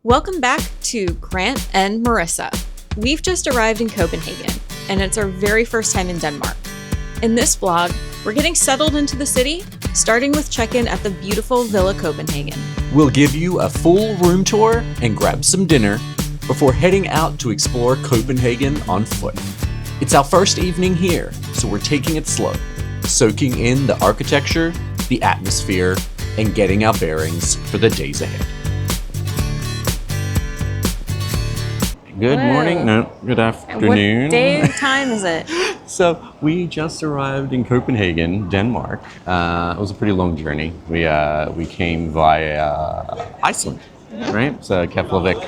Welcome back to Grant and Marisa. We've just arrived in Copenhagen, and it's our very first time in Denmark. In this vlog, we're getting settled into the city, starting with check-in at the beautiful Villa Copenhagen. We'll give you a full room tour and grab some dinner before heading out to explore Copenhagen on foot. It's our first evening here, so we're taking it slow, soaking in the architecture, the atmosphere, and getting our bearings for the days ahead. Good morning. No, good afternoon. What day and time is it? So we just arrived in Copenhagen, Denmark. It was a pretty long journey. We came via Iceland, right? So Keflavik.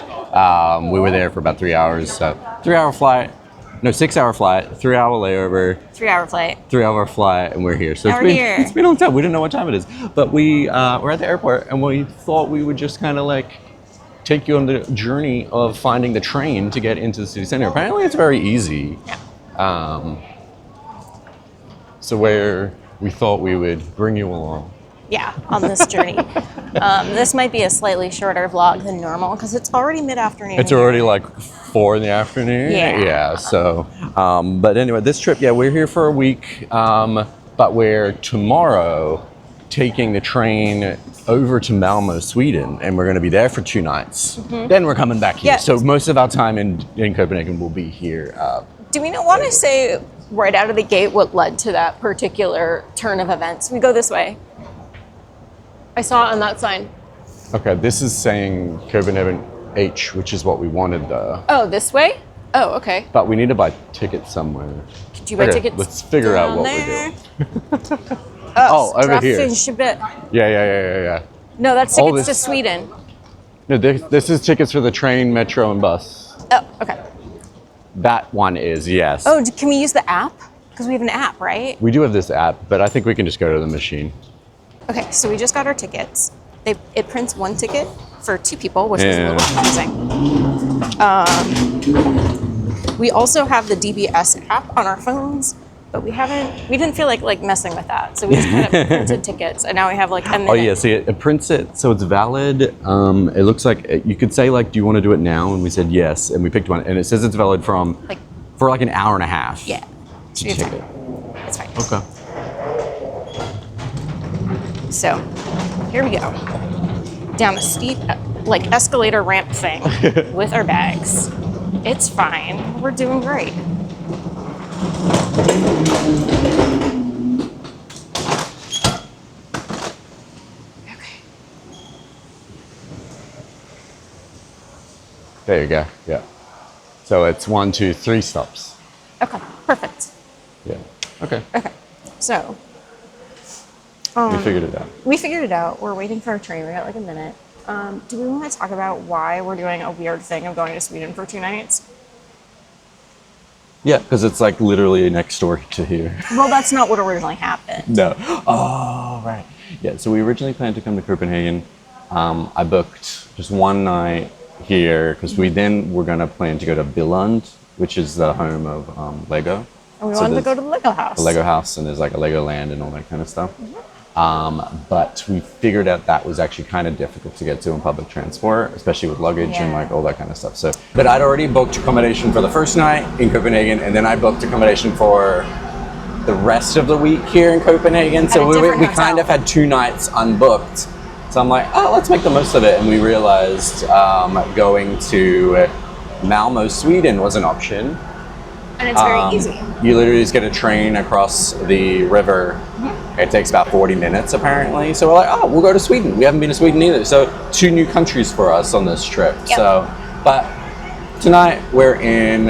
We were there for about 3 hours. So 3-hour flight. No, 6-hour flight, 3-hour layover. 3-hour flight. 3-hour flight, and we're here. So It's been a long time. We didn't know what time it is, but we were at the airport, and we thought we would just kind of like take you on the journey of finding the train to get into the city center. Apparently, it's very easy. Yeah. So where we thought we would bring you along. Yeah, on this journey. This might be a slightly shorter vlog than normal because it's already mid-afternoon. It's already like 4 in the afternoon. Yeah. So, but anyway, this trip, we're here for a week, but we're tomorrow taking the train over to Malmö, Sweden, and we're going to be there for 2 nights. Mm-hmm. Then we're coming back here. Yeah. So most of our time in Copenhagen will be here. Do we not want to say right out of the gate what led to that particular turn of events? We go this way. I saw it on that sign. Okay, this is saying Copenhagen H, which is what we wanted though. Oh, this way? Oh, okay. But we need to buy tickets somewhere. Could you buy tickets? Let's figure out what we're doing. Oh, over here. Yeah. No, that's tickets to Sweden. No, this is tickets for the train, metro, and bus. Oh, okay. That one is, yes. Oh, can we use the app? Because we have an app, right? We do have this app, but I think we can just go to the machine. Okay, so we just got our tickets. It prints 1 ticket for 2 people, which is a little confusing. We also have the DBS app on our phones, but we didn't feel like messing with that. So we just kind of printed tickets, and now we have like a minute. Oh yeah, see, it prints it, so it's valid. It looks like, you could say like, do you want to do it now? And we said yes, and we picked one, and it says it's valid for like an hour and a half. Yeah. To check it. It's fine. Okay. So, here we go. Down a steep, escalator ramp thing with our bags. It's fine. We're doing great. Okay. There you go. Yeah. So it's 1, 2, 3 stops. Okay. Perfect. Yeah. Okay. Okay. So. We figured it out. We figured it out. We're waiting for our train. We got like a minute. Do we want to talk about why we're doing a weird thing of going to Sweden for 2 nights? Yeah, because it's like literally next door to here. Well, that's not what originally happened. No. Oh, right. Yeah, so we originally planned to come to Copenhagen. I booked just 1 night here because we then were going to plan to go to Billund, which is the home of Lego. And we wanted to go to the Lego house. The Lego house, and there's like a Lego land and all that kind of stuff. Mm-hmm. But we figured out that was actually kind of difficult to get to in public transport, especially with luggage and like all that kind of stuff. So, but I'd already booked accommodation for the first night in Copenhagen, and then I booked accommodation for the rest of the week here in Copenhagen. So we kind of had 2 nights unbooked. So I'm like, oh, let's make the most of it. And we realized going to Malmö, Sweden was an option. And it's very easy. You literally just get a train across the river. Mm-hmm. It takes about 40 minutes apparently. So we're like, oh, we'll go to Sweden. We haven't been to Sweden either. So 2 new countries for us on this trip. Yep. So, but tonight we're in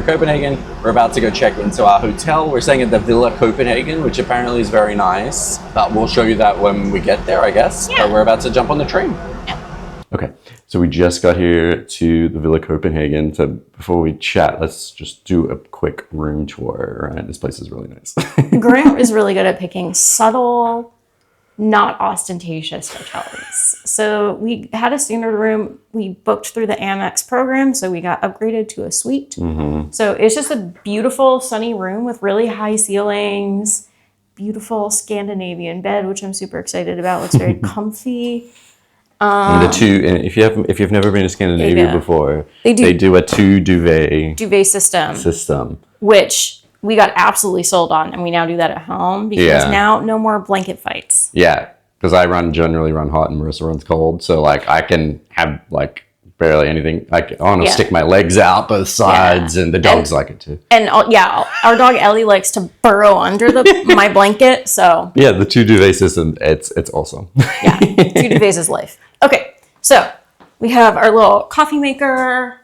Copenhagen. We're about to go check into our hotel. We're staying at the Villa Copenhagen, which apparently is very nice. But we'll show you that when we get there, I guess. Yeah. But we're about to jump on the train. Yeah. Okay, so we just got here to the Villa Copenhagen. So before we chat, let's just do a quick room tour, right? This place is really nice. Grant is really good at picking subtle, not ostentatious hotels. So we had a standard room. We booked through the Amex program, so we got upgraded to a suite. Mm-hmm. So it's just a beautiful, sunny room with really high ceilings, beautiful Scandinavian bed, which I'm super excited about. Looks very comfy. And and if you've never been to Scandinavia before, they do a 2 duvet system, which we got absolutely sold on, and we now do that at home because now no more blanket fights. Yeah, because I generally run hot and Marisa runs cold, so like I can have like barely anything. Like I want to stick my legs out both sides, and the dogs like it too. And our dog Ellie likes to burrow under my blanket. So yeah, the 2 duvet system, it's awesome. Yeah, 2 duvets is life. Okay, so we have our little coffee maker,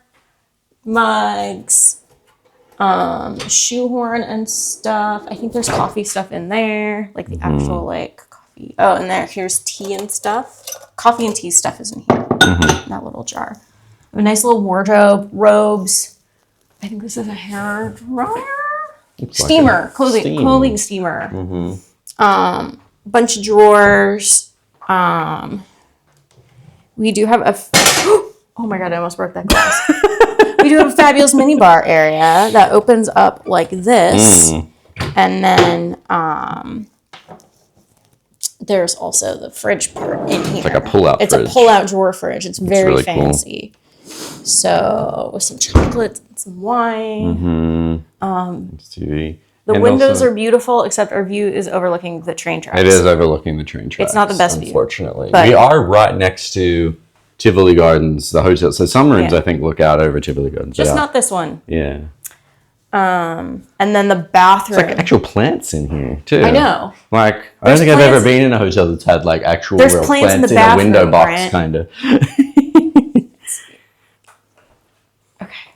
mugs, shoehorn and stuff. I think there's coffee stuff in there, like the actual like coffee. Oh, and here's tea and stuff. Coffee and tea stuff is in here, in that little jar. A nice little wardrobe, robes. I think this is a hair dryer, steamer, clothing steamer. Bunch of drawers. We do have oh my god, I almost broke that glass. We do have a fabulous mini bar area that opens up like this, and then there's also the fridge part in here. It's like a pull-out fridge. It's a pull-out drawer fridge. It's very really fancy. Cool. So with some chocolate and some wine. TV. The windows are beautiful, except our view is overlooking the train tracks. It is overlooking the train tracks. It's not the best unfortunately. View. But we are right next to Tivoli Gardens, the hotel. So some rooms, I think, look out over Tivoli Gardens. Just not this one. Yeah. And then the bathroom. It's like actual plants in here, too. I know. Like, I don't think I've ever been in a hotel that's had, like, actual real plants in a window box, kind of.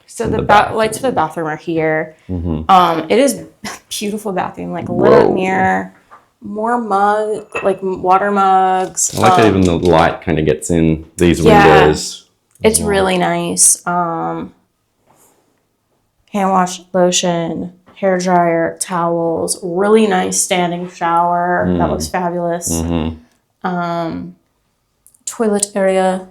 So the lights for the bathroom are here. It is a beautiful bathroom, like lit up mirror, more water mugs. I like that even the light kind of gets in these windows. It's really nice. Hand wash, lotion, hair dryer, towels, really nice standing shower. That looks fabulous. Toilet area.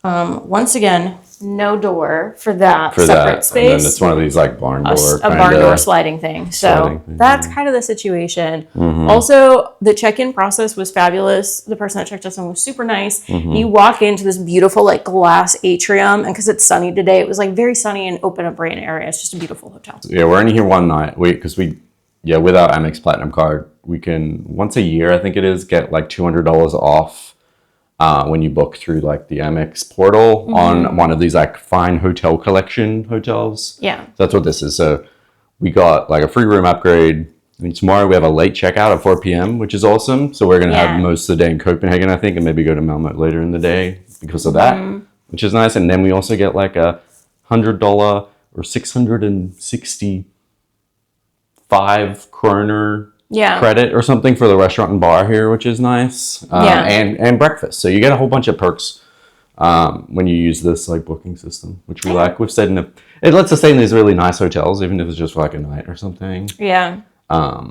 Once again, no door for that separate space. And then it's one of these like barn door. A barn door sliding thing. So that's kind of the situation. Also, the check-in process was fabulous. The person that checked us in was super nice. You walk into this beautiful like glass atrium, and because it's sunny today, it was like very sunny and open up brain area. It's just a beautiful hotel. Yeah, we're only here one night. With our Amex Platinum card, we can once a year, I think it is, get like $200 off. When you book through like the Amex portal on one of these like fine hotel collection hotels. Yeah. So that's what this is. So we got like a free room upgrade. And tomorrow we have a late checkout at 4 p.m., which is awesome. So we're going to have most of the day in Copenhagen, I think, and maybe go to Malmö later in the day because of that, which is nice. And then we also get like a $100 or 665 kroner credit or something for the restaurant and bar here, which is nice. And breakfast. So you get a whole bunch of perks when you use this like booking system, which we like. We've stayed it lets us stay in these really nice hotels, even if it's just for like a night or something. Yeah. But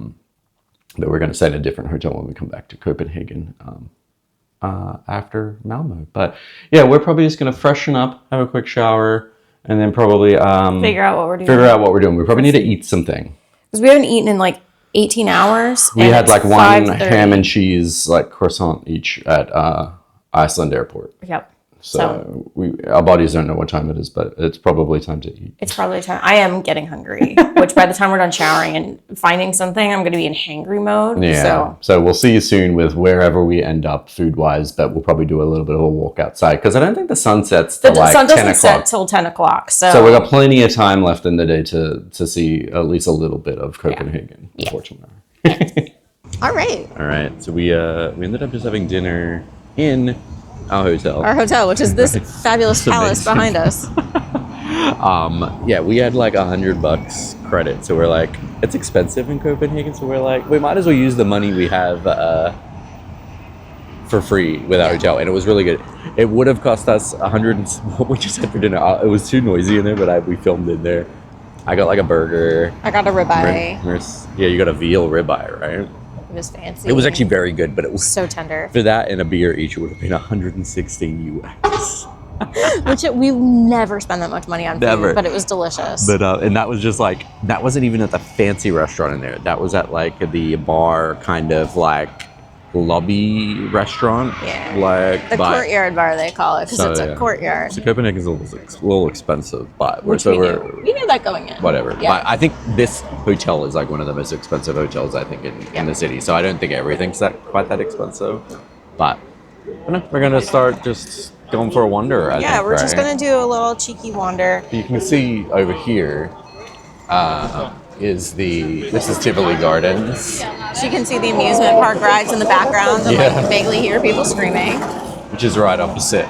we're going to stay in a different hotel when we come back to Copenhagen after Malmö. But yeah, we're probably just going to freshen up, have a quick shower, and then probably figure out what we're doing. We probably need to eat something. Because we haven't eaten in like 18 hours. We had like one ham and cheese like croissant each at Iceland Airport. Yep. So our bodies don't know what time it is, but it's probably time to eat. It's probably time. I am getting hungry, which by the time we're done showering and finding something, I'm going to be in hangry mode. Yeah. So we'll see you soon with wherever we end up food-wise, but we'll probably do a little bit of a walk outside because I don't think the sun sets till like 10 o'clock. The sun doesn't set till 10 o'clock. So we've got plenty of time left in the day to see at least a little bit of Copenhagen, unfortunately. All right. So we ended up just having dinner in our hotel, which is this fabulous palace behind us. We had like $100 credit, so we're like, it's expensive in Copenhagen, so we're like, we might as well use the money we have for free with our hotel, and it was really good. It would have cost us what we just had for dinner. It was too noisy in there, but we filmed in there. I got like a burger. I got a ribeye. You got a veal ribeye, right? It was fancy. It was actually very good, but it was so tender. For that and a beer each, it would have been 116 US. Which we've never spent that much money on food, but it was delicious. But and that was just like, that wasn't even at the fancy restaurant in there. That was at like the bar kind of like lobby restaurant. Yeah. Like The courtyard bar, they call it, because it's a courtyard. So Copenhagen's a little expensive, but Which we knew that going in. Whatever. Yeah. But I think this hotel is like one of the most expensive hotels, I think, in the city. So I don't think everything's quite that expensive. But no, we're going to start just going for a wander, I think, we're just going to do a little cheeky wander. You can see over here this is Tivoli Gardens. So you can see the amusement park rides in the background and like vaguely hear people screaming. Which is right opposite,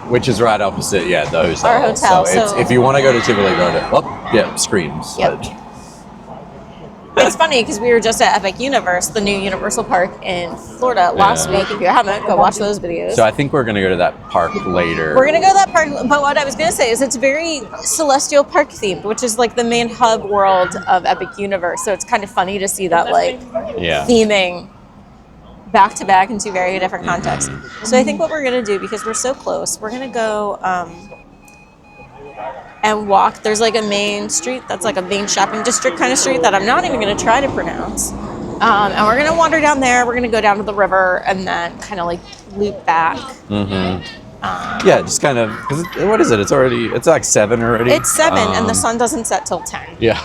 the hotel. Our hotel. So if you want to go to Tivoli Gardens, screams. Yep. It's funny because we were just at Epic Universe, the new Universal Park in Florida last week. If you haven't, go watch those videos. So I think we're going to go to that park later. We're going to go to that park, but what I was going to say is it's very Celestial Park themed, which is like the main hub world of Epic Universe. So it's kind of funny to see that theming back to back in two very different contexts. So I think what we're going to do, because we're so close, we're going to go and walk. There's like a main street that's like a main shopping district kind of street that I'm not even going to try to pronounce. And we're going to wander down there. We're going to go down to the river and then kind of like loop back. Just kind of, because what is it? It's like 7 already. It's 7 and the sun doesn't set till 10. Yeah.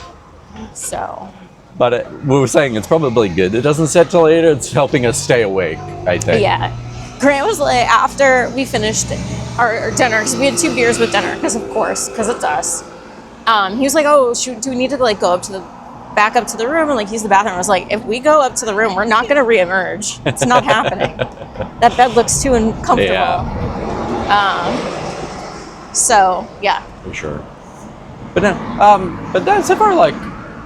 So. But we were saying it's probably good. It doesn't set till later. It's helping us stay awake, I think. Yeah. Grant was like, after we finished our dinner, because we had 2 beers with dinner, because it's us. He was like, "Oh, do we need to like go back up to the room and like use the bathroom?" I was like, "If we go up to the room, we're not going to reemerge. It's not happening. That bed looks too uncomfortable." Yeah. So yeah. For sure. But no, so far like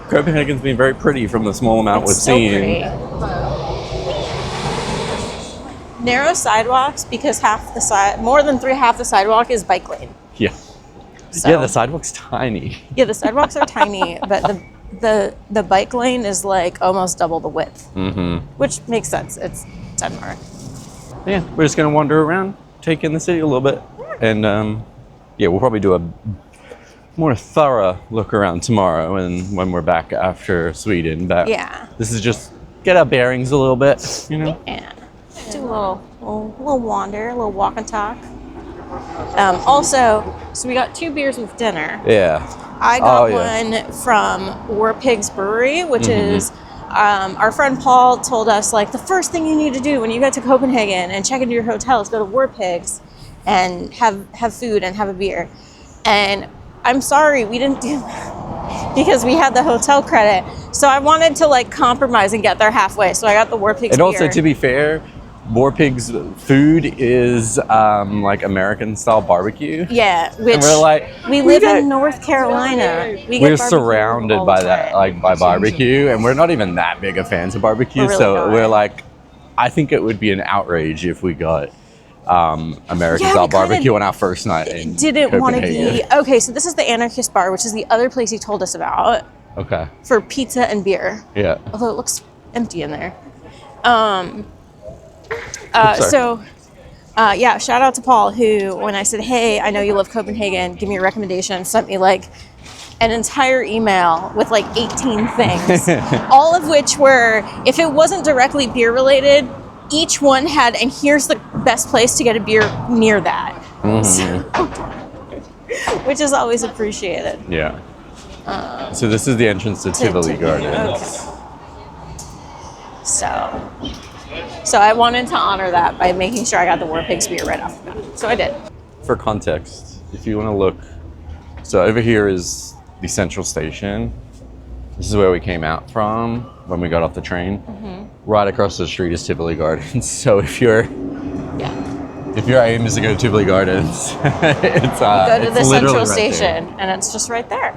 Copenhagen's been very pretty from the small amount we've seen. Pretty. Narrow sidewalks because more than half the sidewalk is bike lane. Yeah. So, yeah, the sidewalk's tiny. Yeah, the sidewalks are tiny, but the bike lane is like almost double the width, which makes sense. It's Denmark. Yeah, we're just gonna wander around, take in the city a little bit, and we'll probably do a more thorough look around tomorrow and when we're back after Sweden. But this is just get our bearings a little bit, you know. Yeah. Do a little wander, a little walk and talk. Also, so we got 2 beers with dinner. Yeah. I got one from War Pigs Brewery, which is our friend Paul told us like the first thing you need to do when you get to Copenhagen and check into your hotel is go to War Pigs and have food and have a beer. And I'm sorry we didn't do that because we had the hotel credit. So I wanted to like compromise and get there halfway. So I got the War Pigs beer. And also, to be fair, War Pigs food is like American style barbecue. Yeah, which and we're like, we live in North Carolina. We're surrounded by that, like by barbecue, and we're not even that big of fans of barbecue. We're really so not. We're like, I think it would be an outrage if we got American style barbecue on our first night in didn't want to Copenhagen. be okay. So this is the Anarchist Bar, which is the other place he told us about. Okay. For pizza and beer. Yeah. Although it looks empty in there. Shout out to Paul, who, when I said, "Hey, I know you love Copenhagen, give me a recommendation," sent me like an entire email with like 18 things, all of which were, if it wasn't directly beer related, each one had, and here's the best place to get a beer near that. Which is always appreciated. Yeah. So this is the entrance to Tivoli Gardens. Okay. So I wanted to honor that by making sure I got the War Pigs beer right off the bat. So I did. For context, if you want to look, so over here is the central station. This is where we came out from when we got off the train. Right across the street is Tivoli Gardens. So if your aim is to go to Tivoli Gardens, it's go to the central right station, there. and it's just right there.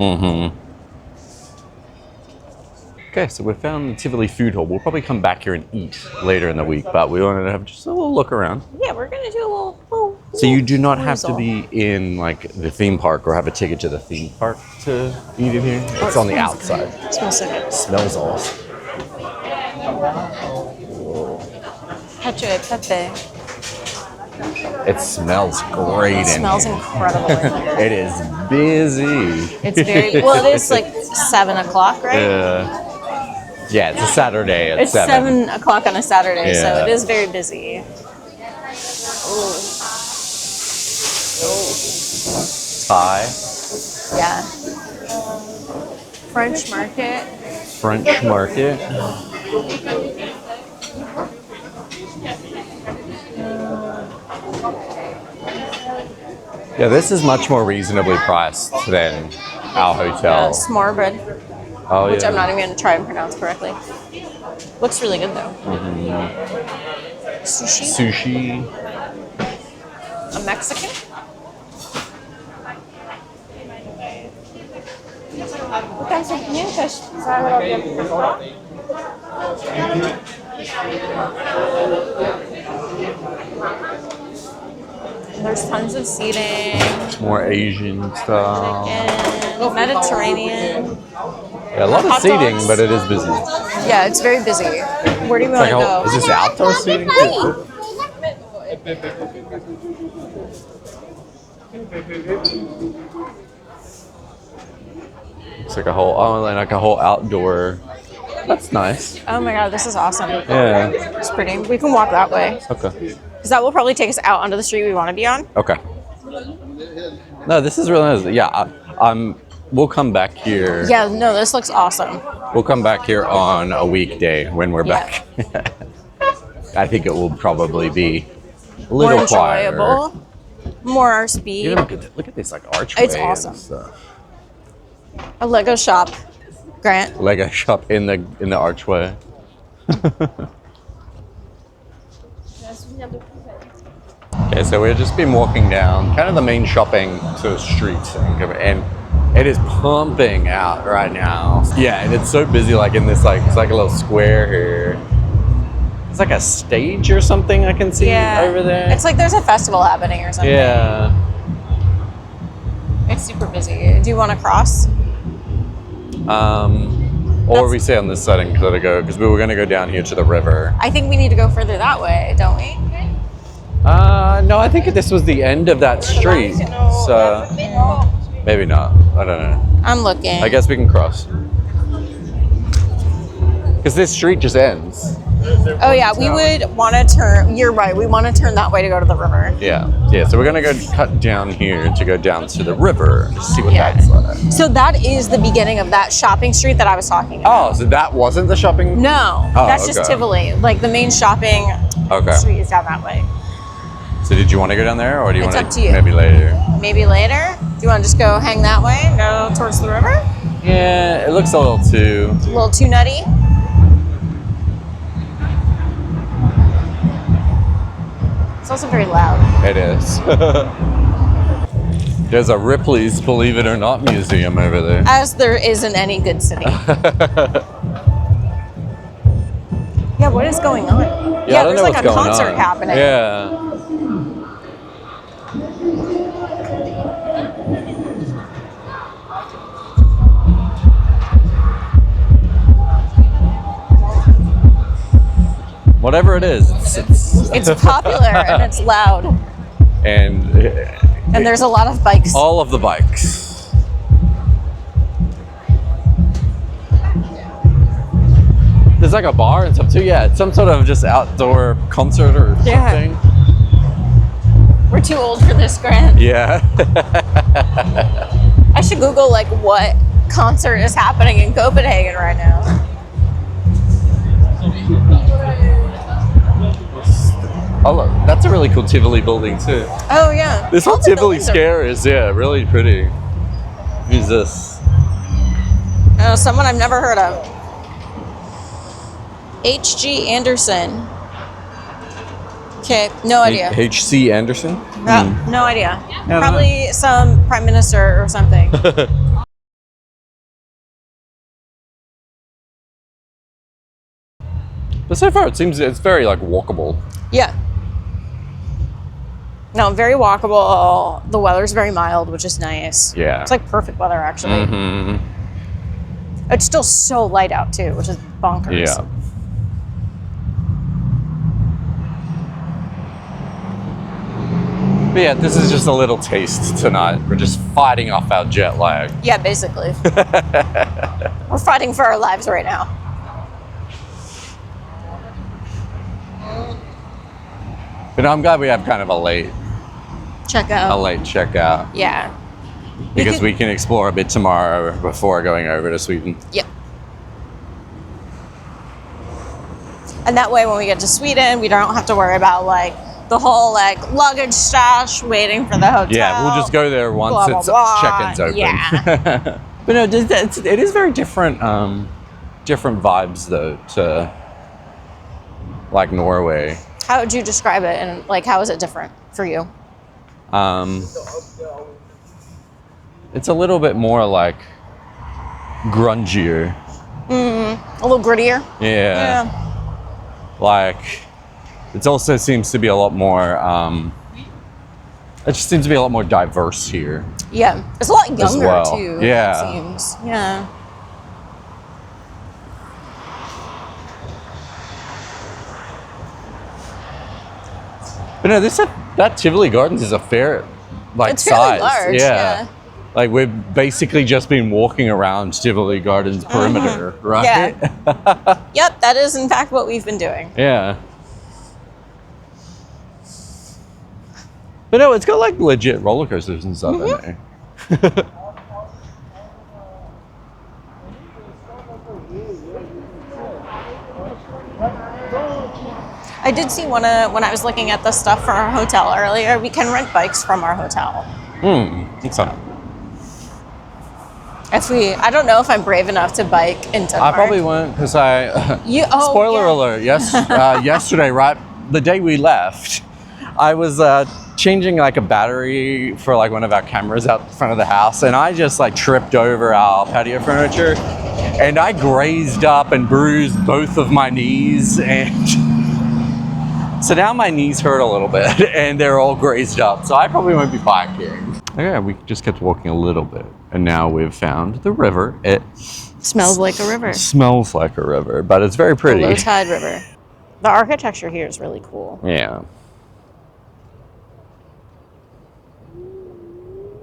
Okay, so we found the Tivoli food hall. We'll probably come back here and eat later in the week, but we wanted to have just a little look around. Yeah, we're gonna do a little So you do not have to be in like the theme park or have a ticket to the theme park to eat in here. It's on the outside. It smells so good. It smells awesome. Cacio e pepe. It smells great It smells incredible in here. It is busy. It's very, well, it is like 7 o'clock, right? Yeah. Yeah, it's a Saturday at It's 7. 7 o'clock on a Saturday, so Yeah. it is very busy. Thai, Yeah. French market. French market. Yeah, this is much more reasonably priced than our hotel. S'more bread, Oh, which yeah. I'm not even going to try and pronounce correctly. Looks really good, though. Sushi. Sushi. A Mexican. There's tons of seating. More Asian stuff. And Mediterranean. Yeah, a lot of Hot seating, dogs. but it is busy. Yeah, it's very busy. Where do you want to go? Is this outdoor seating? It's like a whole outdoor. That's nice. Oh my god, this is awesome. Yeah. It's pretty. We can walk that way. Okay. Because that will probably take us out onto the street we want to be on. Okay. No, this is really nice. Yeah, we'll come back here. Yeah, no, this looks awesome. We'll come back here on a weekday when we're Yeah. back. I think it will probably be a More little quieter. enjoyable. More our speed. Even look at this like archway. It's awesome. And stuff. A Lego shop. Grant. Lego shop in the archway. Okay, so we've just been walking down kind of the main shopping sort of street, and it is pumping out right now. Yeah, and it's so busy, like in this it's like a little square here. It's like a stage or something I can see over there. It's like there's a festival happening or something. Yeah. It's super busy. Do you want to cross? Or we stay on this side and go because we were gonna go down here to the river. I think we need to go further that way, don't we? No, I think this was the end of that street. So maybe not. I don't know. I'm looking. I guess we can cross. Because this street just ends. Oh yeah, we would want to turn. You're right. We want to turn that way to go to the river. Yeah. So we're gonna go cut down here to go down to the river to see what Yeah. that's like. So that is the beginning of that shopping street that I was talking about. Oh, so that wasn't the shopping? No, Oh, that's just okay. Tivoli. Like the main shopping street is down that way. So did you want to go down there, or do you It's want up to you. maybe later? Maybe later. Do you want to just go hang that way and go towards the river? Yeah, it looks a little too. A little too nutty. It's also very loud. It is. There's a Ripley's Believe It or Not museum over there. As there is in any good city. Yeah, what is going on? Yeah, I don't there's know like what's a going concert on. happening. Yeah. Whatever it is, It's popular and it's loud. and And there's a lot of bikes. all of the bikes. There's like a bar and stuff too. Yeah, it's some sort of just outdoor concert or something. We're too old for this, Grant. Yeah. I should Google like what concert is happening in Copenhagen right now. Oh, look, that's a really cool Tivoli building too. Oh yeah. This All whole the Tivoli buildings are- Square is really pretty. Who's this? Oh, someone I've never heard of. H.G. Anderson. Okay, no idea. H.C. Anderson? No idea. don't Probably some prime minister or something. But so far it seems it's very like walkable. Yeah. No, very walkable. The weather's very mild, which is nice. Yeah. It's like perfect weather, actually. Mm-hmm. It's still so light out, too, which is bonkers. Yeah. But yeah, this is just a little taste tonight. We're just fighting off our jet lag. Yeah, basically. We're fighting for our lives right now. But I'm glad we have kind of a late checkout. Yeah. Because we can explore a bit tomorrow before going over to Sweden. Yep. And that way when we get to Sweden, we don't have to worry about like the whole like luggage stash waiting for the hotel. Yeah, we'll just go there once blah, blah, it's blah. check-in's open. Yeah. But no, it is very different different vibes though to like Norway. How would you describe it, and like how is it different for you? It's a little bit more like grungier. A little grittier. Yeah. Like it also seems to be a lot more it just seems to be a lot more diverse here. Yeah. It's a lot younger well. too. Yeah. It seems. Yeah. But no, that Tivoli Gardens is a fair like It's fairly size. large, yeah. Like we've basically just been walking around Tivoli Gardens perimeter, right? Yeah. Yep, that is in fact what we've been doing. Yeah. But no, it's got like legit roller coasters and stuff in there. I did see when I was looking at the stuff for our hotel earlier, we can rent bikes from our hotel. It's fun. I don't know if I'm brave enough to bike in Denmark. I probably won't because spoiler alert, yes, yesterday, right, the day we left, I was changing like a battery for like one of our cameras out front of the house, and I just like tripped over our patio furniture, and I grazed up and bruised both of my knees, and so now my knees hurt a little bit, and they're all grazed up, so I probably won't be biking. Okay, we just kept walking a little bit, and now we've found the river. It smells like a river. Smells like a river, but it's very pretty. A low tide river. The architecture here is really cool. Yeah.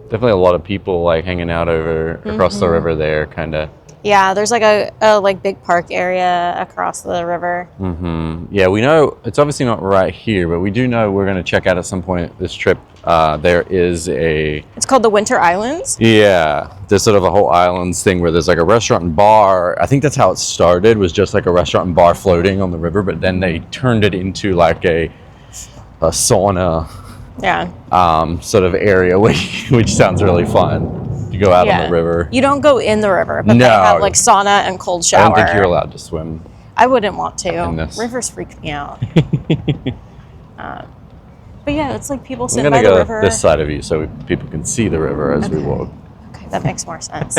Definitely a lot of people like hanging out over across the river there, kind of. Yeah, there's like a like big park area across the river. Yeah, we know it's obviously not right here, but we do know we're going to check out at some point this trip. There is It's called the Winter Islands. Yeah, there's sort of a whole islands thing where there's like a restaurant and bar. I think that's how it started, was just like a restaurant and bar floating on the river, but then they turned it into like a sauna. Yeah. Sort of area, which sounds really fun. You go out on the river. You don't go in the river, but they have like sauna and cold shower. I don't think you're allowed to swim. I wouldn't want to. In this. Rivers freak me out. But yeah, it's like people I'm sitting gonna by the go river. this side of you so people can see the river as we walk. Okay, that makes more sense.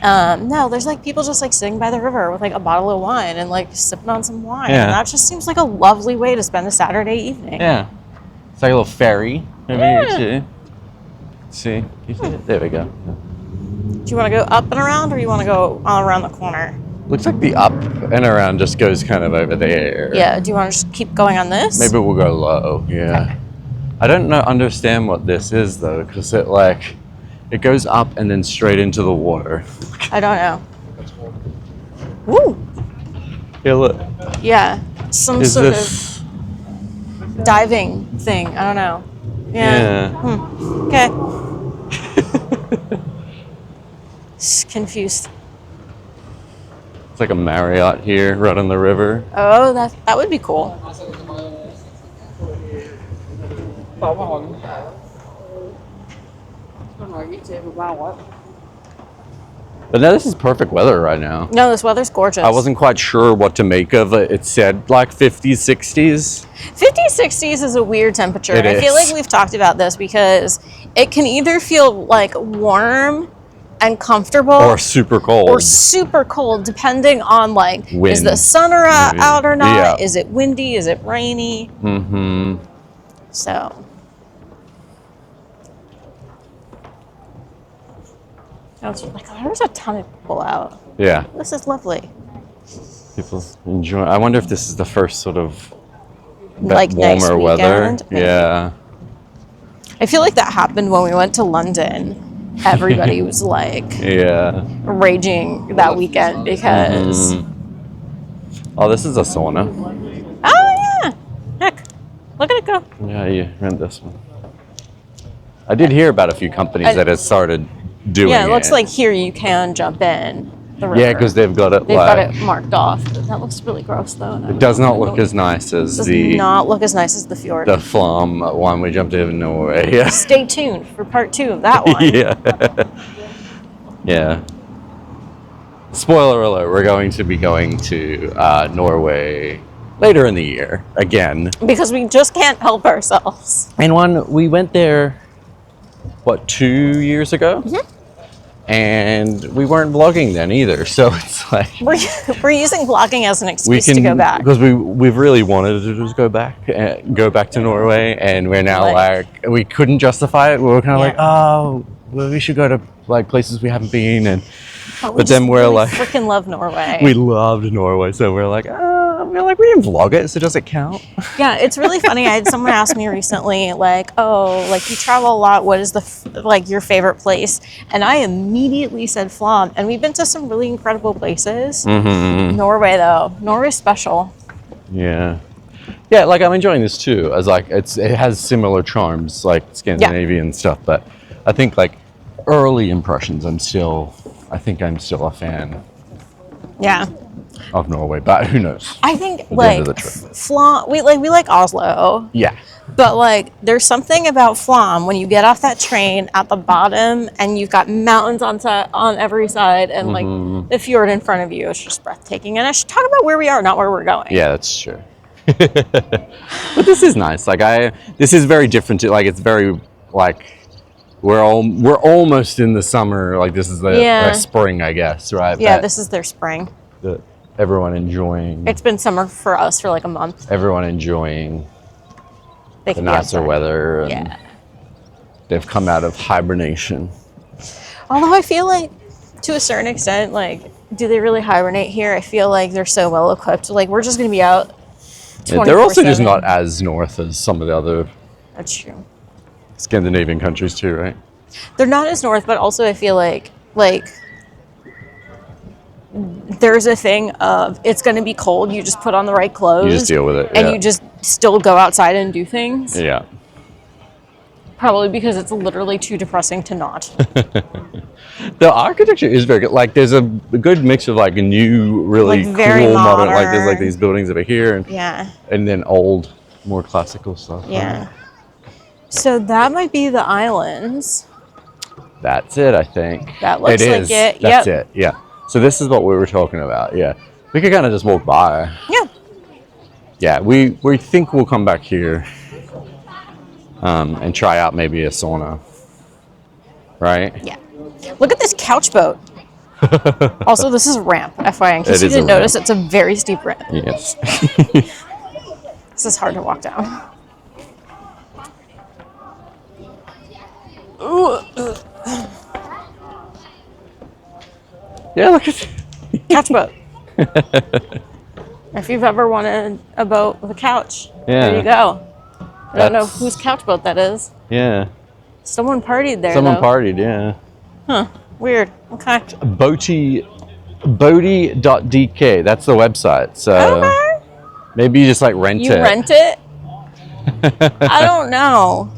No, there's like people just like sitting by the river with like a bottle of wine and like sipping on some wine. Yeah. And that just seems like a lovely way to spend a Saturday evening. Yeah. It's like a little ferry over here too. See? You see it? There we go. Do you want to go up and around, or you want to go all around the corner? Looks like the up and around just goes kind of over there. Yeah. Do you want to just keep going on this? Maybe we'll go low. Yeah. Okay. I don't understand what this is though, because it goes up and then straight into the water. I don't know. Woo. Yeah, look. Yeah. Some Is sort this of diving thing. I don't know. Yeah. Okay. Just confused. It's like a Marriott here, right on the river. Oh, that would be cool. But no, this is perfect weather right now. No, this weather's gorgeous. I wasn't quite sure what to make of it. It said like 50s, 60s. 50s, 60s is a weird temperature. It I feel is. like we've talked about this because it can either feel like warm and comfortable Or super cold. or super cold, depending on like, is Wind, the sun maybe. out or not? Yeah. Is it windy? Is it rainy? So. I was like, oh, there's a ton of people out. Yeah. This is lovely. People enjoy. I wonder if this is the first sort of Like nice warmer weather. weekend. Yeah. I feel like that happened when we went to London. Everybody was like Yeah. raging that weekend because Oh, this is a sauna. oh yeah, heck, Look at it go. Yeah, you rent this one. I did hear about a few companies that have started doing it. Yeah, it looks like here you can jump in the river. Yeah, because they've got it got it marked off. That looks really gross, though. It does not look as nice as does not look as nice as the fjord. The Flam one we jumped in Norway. Yeah. Stay tuned for part 2 of that one. Yeah. Yeah. Spoiler alert, we're going to be going to Norway later in the year again. Because we just can't help ourselves. And we went there, 2 years ago? Mm-hmm. And we weren't vlogging then either, so it's like... We're using vlogging as an excuse to go back. Because we've really wanted to just go back to Norway, and we're now we couldn't justify it. We were kind of like, oh, well, we should go to places we haven't been, but then we're really like... freaking love Norway. We loved Norway, so we're like, we didn't vlog it, so does it count? Yeah, it's really funny. I had someone ask me recently, you travel a lot. What is your favorite place? And I immediately said Flom. And we've been to some really incredible places. Mm-hmm. Norway, though, Norway's special. Yeah, yeah. I'm enjoying this too. As it has similar charms like Scandinavian stuff, but I think early impressions, I'm still a fan. Yeah. Of Norway, but who knows? I think Flom. We like Oslo. Yeah. But there's something about Flom when you get off that train at the bottom and you've got mountains on every side and the fjord in front of you. It's just breathtaking. And I should talk about where we are, not where we're going. Yeah, that's true. But this is nice. This is very different. It's very we're almost in the summer. This is the spring, I guess, right? Yeah, this is their spring. Everyone enjoying. It's been summer for us for a month. Everyone enjoying the nicer weather. And they've come out of hibernation. Although I feel to a certain extent, do they really hibernate here? I feel they're so well equipped. We're just going to be out 24/7. They're also just not as north as some of the other. That's true. Scandinavian countries too, right? They're not as north, but also I feel like there's a thing of it's going to be cold. You just put on the right clothes. You just deal with it. And you just still go outside and do things. Yeah. Probably because it's literally too depressing to not. The architecture is very good. There's a good mix of new, really very cool modern. There's these buildings over here, and then old, more classical stuff. Yeah. So that might be the islands. That's it, I think. That looks like it. That's it. Yeah. So this is what we were talking about. Yeah. We could kind of just walk by. Yeah. Yeah. We think we'll come back here and try out maybe a sauna. Right? Yeah. Look at this couch boat. Also, this is a ramp, FYI. In case you didn't notice, it's a very steep ramp. Yes. This is hard to walk down. Yeah, look at couch boat. If you've ever wanted a boat with a couch, there you go. I don't know whose couch boat that is. Yeah. Someone partied there. Someone partied, yeah. Huh. Weird. Okay. Boaty.dk. That's the website. So maybe you just rent it. You rent it? I don't know.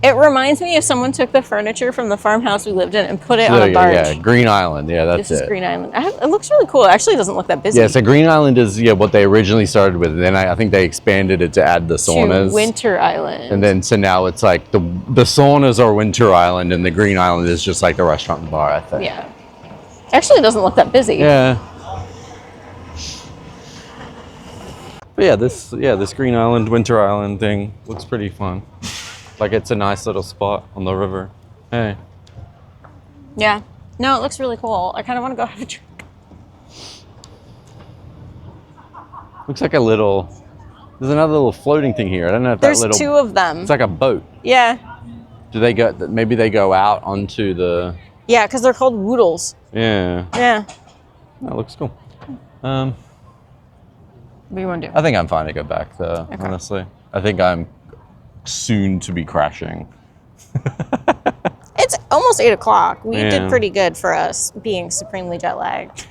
It reminds me if someone took the furniture from the farmhouse we lived in and put it on a barge. Yeah, Green Island. Yeah, that's it. This is Green Island. It looks really cool. It actually doesn't look that busy. Yeah, so Green Island is what they originally started with. And then I think they expanded it to add the saunas. To Winter Island. And then so now it's the saunas are Winter Island and the Green Island is just the restaurant and bar, I think. Yeah. Actually, it doesn't look that busy. Yeah. But this Green Island, Winter Island thing looks pretty fun. It's a nice little spot on the river. Hey. Yeah. No, it looks really cool. I kind of want to go have a drink. Looks like there's another little floating thing here. I don't know if there's two of them. It's like a boat. Yeah. Maybe they go out onto the... Yeah, because they're called woodles. Yeah. Yeah. That looks cool. What do you want to do? I think I'm fine to go back though, honestly. I think I'm soon to be crashing. It's almost 8 o'clock. We did pretty good for us being supremely jet lagged.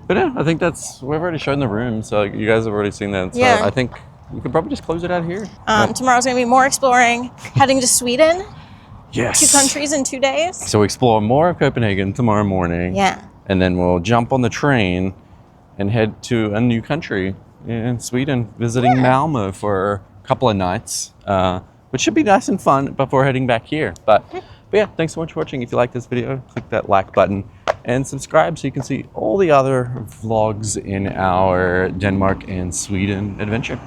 But yeah, I think we've already shown the room, so you guys have already seen that. So I think we could probably just close it out here. Tomorrow's going to be more exploring, heading to Sweden, Yes. 2 countries in 2 days. So we explore more of Copenhagen tomorrow morning. Yeah. And then we'll jump on the train and head to a new country in Sweden, visiting Malmö for a couple of nights, which should be nice and fun before heading back here. But yeah, thanks so much for watching. If you like this video, click that like button and subscribe so you can see all the other vlogs in our Denmark and Sweden adventure.